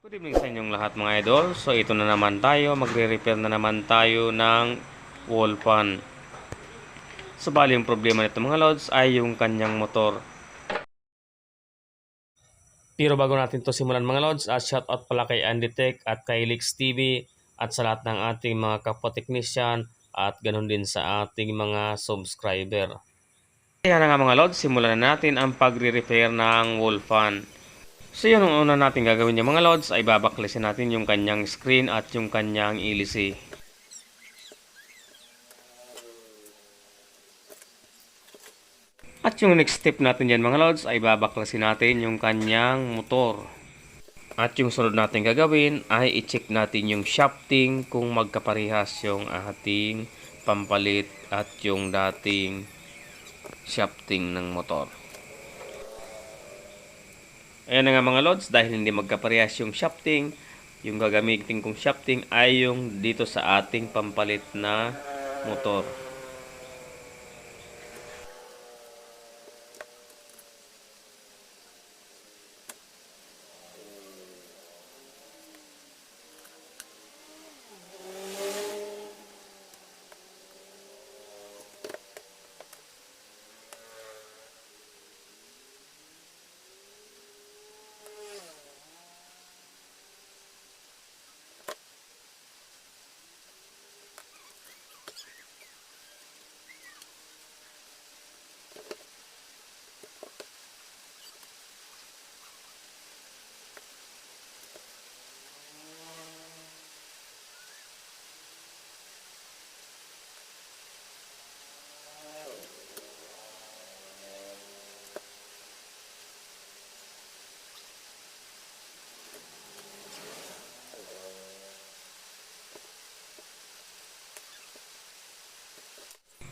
Good evening sa inyong lahat mga idol. So ito na naman tayo, magre-repair na naman tayo ng wall fan. So bali yung problema nito mga lods ay yung kanyang motor. Pero bago natin to simulan mga lods, shoutout pala kay Andy Tech at kay Lix TV at sa lahat ng ating mga kapwa-technician at ganun din sa ating mga subscriber. Kaya na nga mga lods, simulan na natin ang pagre-repair ng wall fan. So yun, ang una natin gagawin yung mga lods ay babaklisin natin yung kanyang screen at yung kanyang ELC. At yung next step natin dyan mga lods ay babaklasin natin yung kanyang motor. At yung sunod natin gagawin ay i-check natin yung shafting kung magkaparehas yung ating pampalit at yung dating shafting ng motor. Ayan na nga mga lods, dahil hindi magkaparehas yung shafting, yung gagamitin kong shafting ay yung dito sa ating pampalit na motor.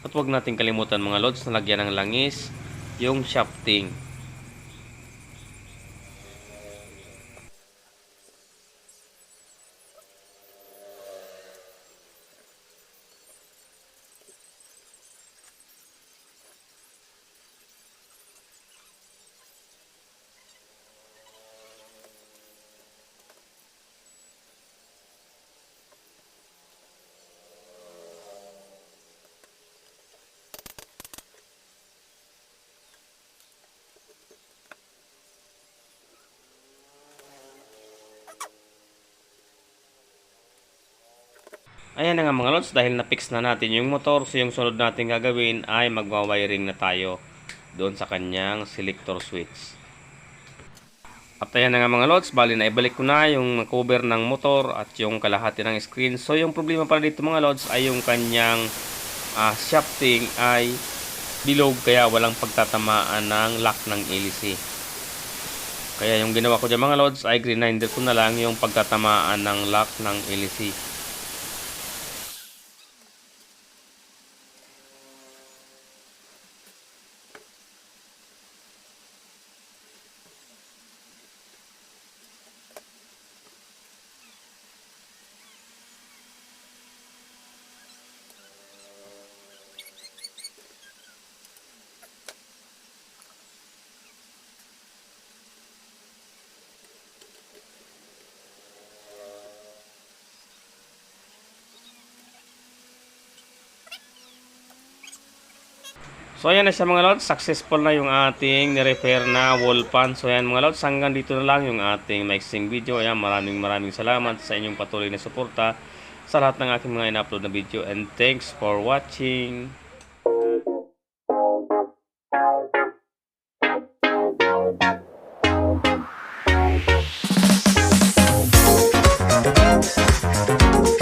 At huwag natin kalimutan mga lods na lagyan ng langis yung shafting. Ayan na nga mga lods, dahil na-fix na natin yung motor, so yung sunod natin gagawin ay magwa-wiring na tayo doon sa kanyang selector switch. At ayan na nga mga lods, bali na ibalik ko na yung cover ng motor at yung kalahati ng screen. So yung problema pala dito mga lods ay yung kanyang shafting ay bilog, kaya walang pagtatamaan ng lock ng ELC. Kaya yung ginawa ko dyan mga lods ay grinder ko na lang yung pagtatamaan ng lock ng ELC. So ayan na siya mga lods, successful na yung ating ni-repair na wall fan. So ayan mga lods, hanggang dito na lang yung ating mixing video. Ayan, maraming salamat sa inyong patuloy na suporta sa lahat ng aking mga in-upload na video. And thanks for watching.